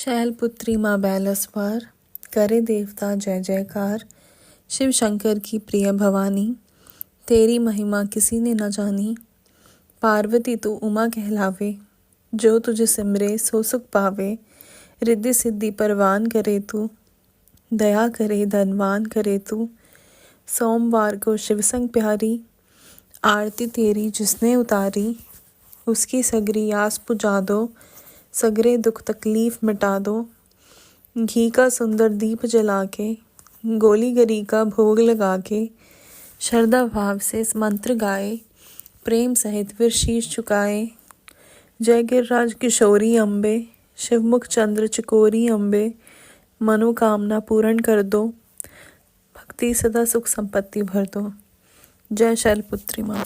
शैलपुत्री माँ बैलसवार, करे देवता जय जयकार। शिव शंकर की प्रिय भवानी, तेरी महिमा किसी ने न जानी। पार्वती तू उमा कहलावे, जो तुझे सिमरे सो सुख पावे। रिद्धि सिद्धि परवान करे तू, दया करे धनवान करे तू। सोमवार को शिव संग प्यारी, आरती तेरी जिसने उतारी। उसकी सगरी आस पुजा दो, सगरे दुख तकलीफ मिटा दो। घी का सुंदर दीप जला के, गोली गरी का भोग लगा के। श्रद्धा भाव से इस मंत्र गाए, प्रेम सहित फिर शीश झुकाए। जय गिरिराज किशोरी अम्बे, शिवमुख चंद्र चकोरी अम्बे। मनोकामना पूर्ण कर दो, भक्ति सदा सुख संपत्ति भर दो। जय शैलपुत्री माँ।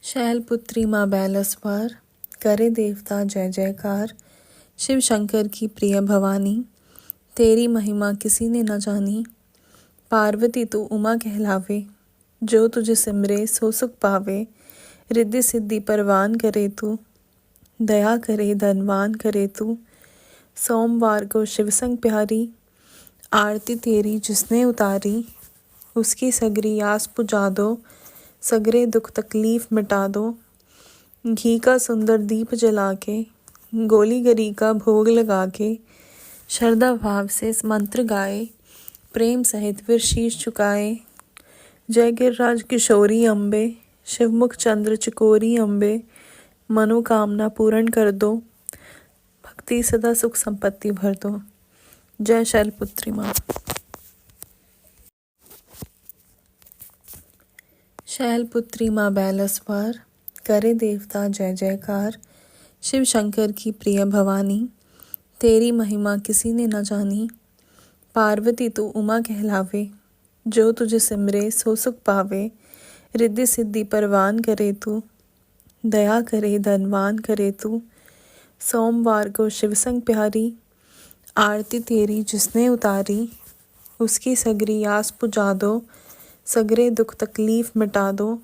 शैलपुत्री माँ बैलसवार, करे देवता जय जयकार। शिव शंकर की प्रिय भवानी, तेरी महिमा किसी ने न जानी। पार्वती तू उमा कहलावे, जो तुझे सिमरे सो सुख पावे। रिद्धि सिद्धि परवान करे तू, दया करे धनवान करे तू। सोमवार को शिव संग प्यारी, आरती तेरी जिसने उतारी। उसकी सगरी आस पुजा दो, सगरे दुख तकलीफ मिटा दो। घी का सुंदर दीप जला के, गोली गरी का भोग लगा के। श्रद्धा भाव से इस मंत्र गाए, प्रेम सहित फिर शीश झुकाए। जय गिरिराज किशोरी अम्बे, शिवमुख चंद्र चकोरी अम्बे। मनोकामना पूर्ण कर दो, भक्ति सदा सुख संपत्ति भर दो। जय शैलपुत्री माँ। शैलपुत्री माँ बैलसवार, करे देवता जय जयकार। शिव शंकर की प्रिय भवानी, तेरी महिमा किसी ने न जानी। पार्वती तू उमा कहलावे, जो तुझे सिमरे सो सुख पावे। रिद्धि सिद्धि परवान करे तू, दया करे धनवान करे तू। सोमवार को शिव संग प्यारी, आरती तेरी जिसने उतारी। उसकी सगरी आस पुजा दो, सगरे दुख तकलीफ मिटा दो।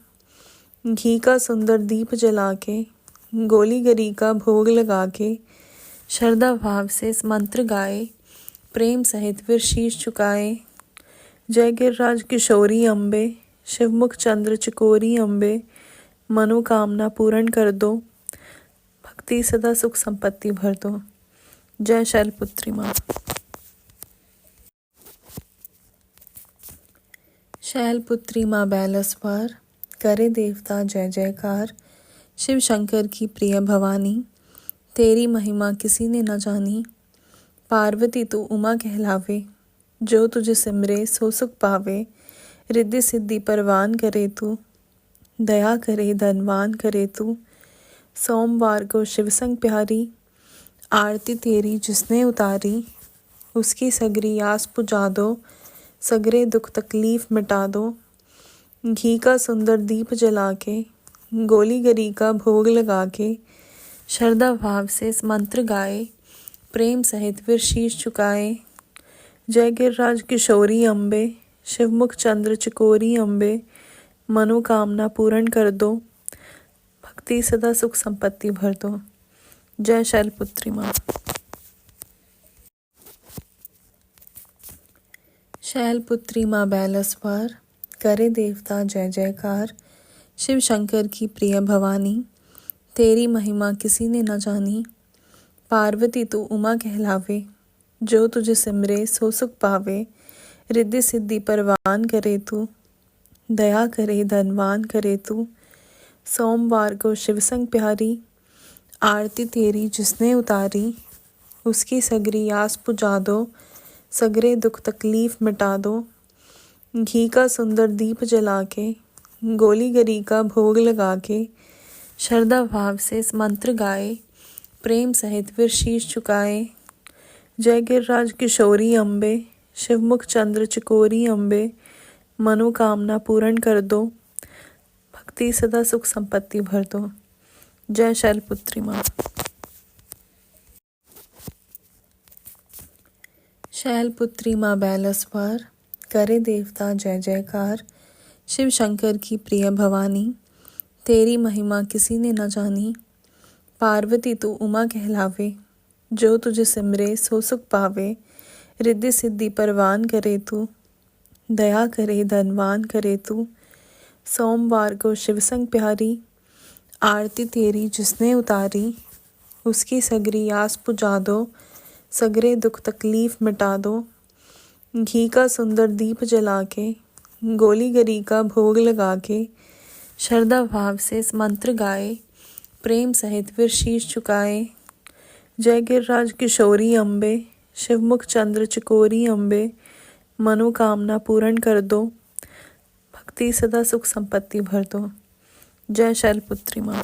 घी का सुंदर दीप जला के, गोली गरी का भोग लगा के। श्रद्धा भाव से इस मंत्र गाए, प्रेम सहित फिर शीश झुकाए। जय गिरिराज किशोरी अम्बे, शिवमुख चंद्र चकोरी अम्बे। मनोकामना पूर्ण कर दो, भक्ति सदा सुख संपत्ति भर दो। जय शैलपुत्री माँ। शैलपुत्री माँ बैलसवार, करे देवता जय जयकार। शिव शंकर की प्रिय भवानी, तेरी महिमा किसी ने न जानी। पार्वती तू उमा कहलावे, जो तुझे सिमरे सो सुख पावे। रिद्धि सिद्धि परवान करे तू, दया करे धनवान करे तू। सोमवार को शिव संग प्यारी, आरती तेरी जिसने उतारी। उसकी सगरी आस पुजा दो, सगरे दुख तकलीफ मिटा दो। घी का सुंदर दीप जला के, गोली गरी का भोग लगा के। श्रद्धा भाव से इस मंत्र गाए, प्रेम सहित फिर शीश झुकाए। जय गिरिराज किशोरी अम्बे, शिवमुख चंद्र चकोरी अम्बे। मनोकामना पूर्ण कर दो, भक्ति सदा सुख संपत्ति भर दो। जय शैलपुत्री माँ। शैलपुत्री माँ बैलसवार, करे देवता जय जयकार। शिव शंकर की प्रिय भवानी, तेरी महिमा किसी ने न जानी। पार्वती तू उमा कहलावे, जो तुझे सिमरे सो सुख पावे। रिद्धि सिद्धि परवान करे तू, दया करे धनवान करे तू। सोमवार को शिव संग प्यारी, आरती तेरी जिसने उतारी। उसकी सगरी आस पुजा दो, सगरे दुख तकलीफ मिटा दो। घी का सुंदर दीप जला के, गोली गरी का भोग लगा के। श्रद्धा भाव से इस मंत्र गाए, प्रेम सहित फिर शीश झुकाए। जय गिरिराज किशोरी अम्बे, शिवमुख चंद्र चकोरी अम्बे। मनोकामना पूर्ण कर दो, भक्ति सदा सुख संपत्ति भर दो। जय शैलपुत्री माँ। शैलपुत्री माँ बैलसवार, करे देवता जय जयकार। शिव शंकर की प्रिय भवानी, तेरी महिमा किसी ने न जानी। पार्वती तू उमा कहलावे, जो तुझे सिमरे सो सुख पावे। रिद्धि सिद्धि परवान करे तू, दया करे धनवान करे तू। सोमवार को शिव संग प्यारी, आरती तेरी जिसने उतारी। उसकी सगरी आस पुजा दो, सगरे दुख तकलीफ मिटा दो। घी का सुंदर दीप जला के, गोली गरी का भोग लगा के, श्रद्धा भाव से इस मंत्र गाए, प्रेम सहित फिर शीश झुकाए। जय गिरिराज किशोरी अम्बे, शिवमुख चंद्र चकोरी अम्बे। मनोकामना पूर्ण कर दो, भक्ति सदा सुख संपत्ति भर दो। जय शैलपुत्री माँ।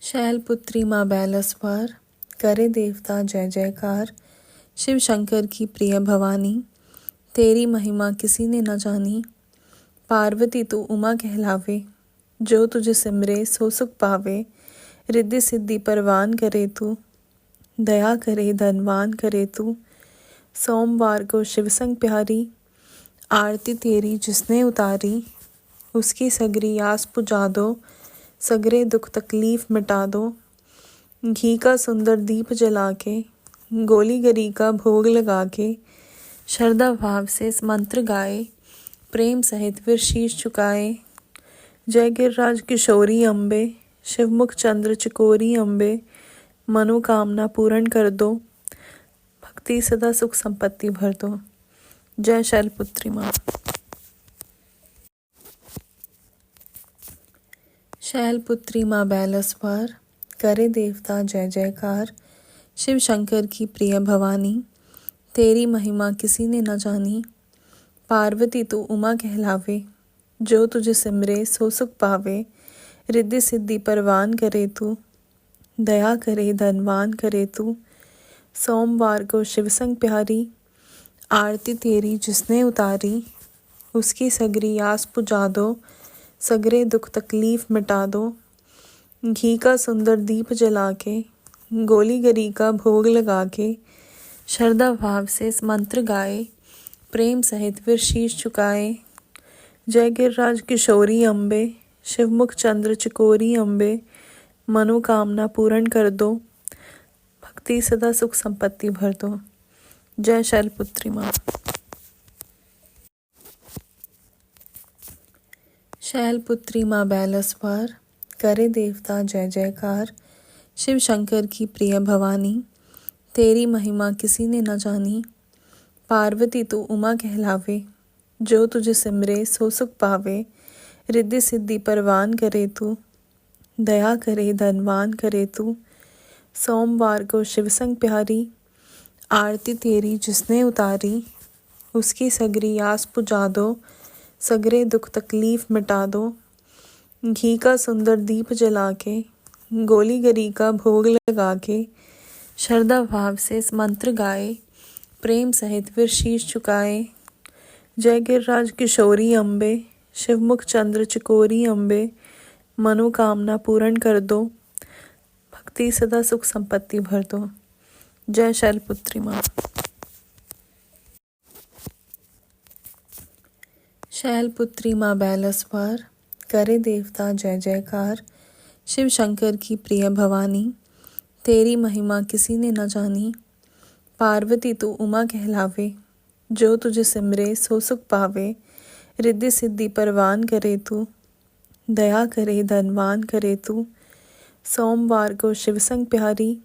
शैलपुत्री माँ बैलसवार, करे देवता जय जयकार। शिव शंकर की प्रिय भवानी, तेरी महिमा किसी ने न जानी। पार्वती तू उमा कहलावे, जो तुझे सिमरे सो सुख पावे। रिद्धि सिद्धि परवान करे तू, दया करे धनवान करे तू। सोमवार को शिव संग प्यारी, आरती तेरी जिसने उतारी। उसकी सगरी आस पुजा दो, सगरे दुख तकलीफ मिटा दो। घी का सुंदर दीप जला के, गोली गरी का भोग लगा के, श्रद्धा भाव से इस मंत्र गाए, प्रेम सहित फिर शीश झुकाए। जय गिरिराज किशोरी अम्बे, शिवमुख चंद्र चकोरी अम्बे। मनोकामना पूर्ण कर दो, भक्ति सदा सुख संपत्ति भर दो। जय शैलपुत्री माँ। शैलपुत्री माँ बैलसवार, करे देवता जय जयकार। शिव शंकर की प्रिय भवानी, तेरी महिमा किसी ने न जानी। पार्वती तू उमा कहलावे, जो तुझे सिमरे सो सुख पावे। रिद्धि सिद्धि परवान करे तू, दया करे धनवान करे तू। सोमवार को शिव संग प्यारी, आरती तेरी जिसने उतारी। उसकी सगरी आस पुजा दो, सगरे दुख तकलीफ मिटा दो। घी का सुंदर दीप जला के, गोली गरी का भोग लगा के, श्रद्धा भाव से इस मंत्र गाए, प्रेम सहित फिर शीश झुकाए। जय गिरिराज किशोरी अम्बे, शिवमुख चंद्र चकोरी अम्बे। मनोकामना पूर्ण कर दो, भक्ति सदा सुख संपत्ति भर दो। जय शैलपुत्री माँ। शैलपुत्री माँ बैलसवार, करे देवता जय जयकार। शिव शंकर की प्रिय भवानी, तेरी महिमा किसी ने न जानी। पार्वती तू उमा कहलावे, जो तुझे सिमरे सो सुख पावे। रिद्धि सिद्धि परवान करे तू, दया करे धनवान करे तू। सोमवार को शिव संग प्यारी, आरती तेरी जिसने उतारी। उसकी सगरी आस पुजा दो, सगरे दुख तकलीफ मिटा दो। घी का सुंदर दीप जला के, गोली गरी का भोग लगा के, श्रद्धा भाव से इस मंत्र गाए, प्रेम सहित फिर शीश झुकाए। जय गिरिराज किशोरी अम्बे, शिवमुख चंद्र चकोरी अम्बे। मनोकामना पूर्ण कर दो, भक्ति सदा सुख संपत्ति भर दो। जय शैलपुत्री माँ। शैलपुत्री माँ बैलसवार, करे देवता जय जयकार। शिव शंकर की प्रिय भवानी, तेरी महिमा किसी ने न जानी। पार्वती तू उमा कहलावे, जो तुझे सिमरे सो सुख पावे। रिद्धि सिद्धि परवान करे तू, दया करे धनवान करे तू। सोमवार को शिव संग प्यारी,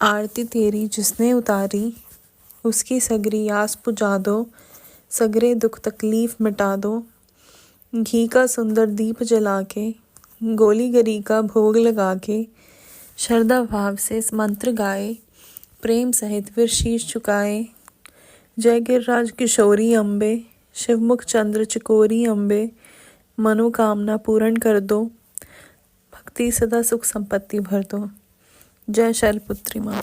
आरती तेरी जिसने उतारी। उसकी सगरी आस पुजा दो, सगरे दुख तकलीफ मिटा दो। घी का सुंदर दीप जला के, गोली गरी का भोग लगा के, श्रद्धा भाव से इस मंत्र गाए, प्रेम सहित फिर शीश झुकाए। जय गिरिराज किशोरी अम्बे, शिवमुख चंद्र चकोरी अम्बे। मनोकामना पूर्ण कर दो, भक्ति सदा सुख संपत्ति भर दो। जय शैलपुत्री माँ।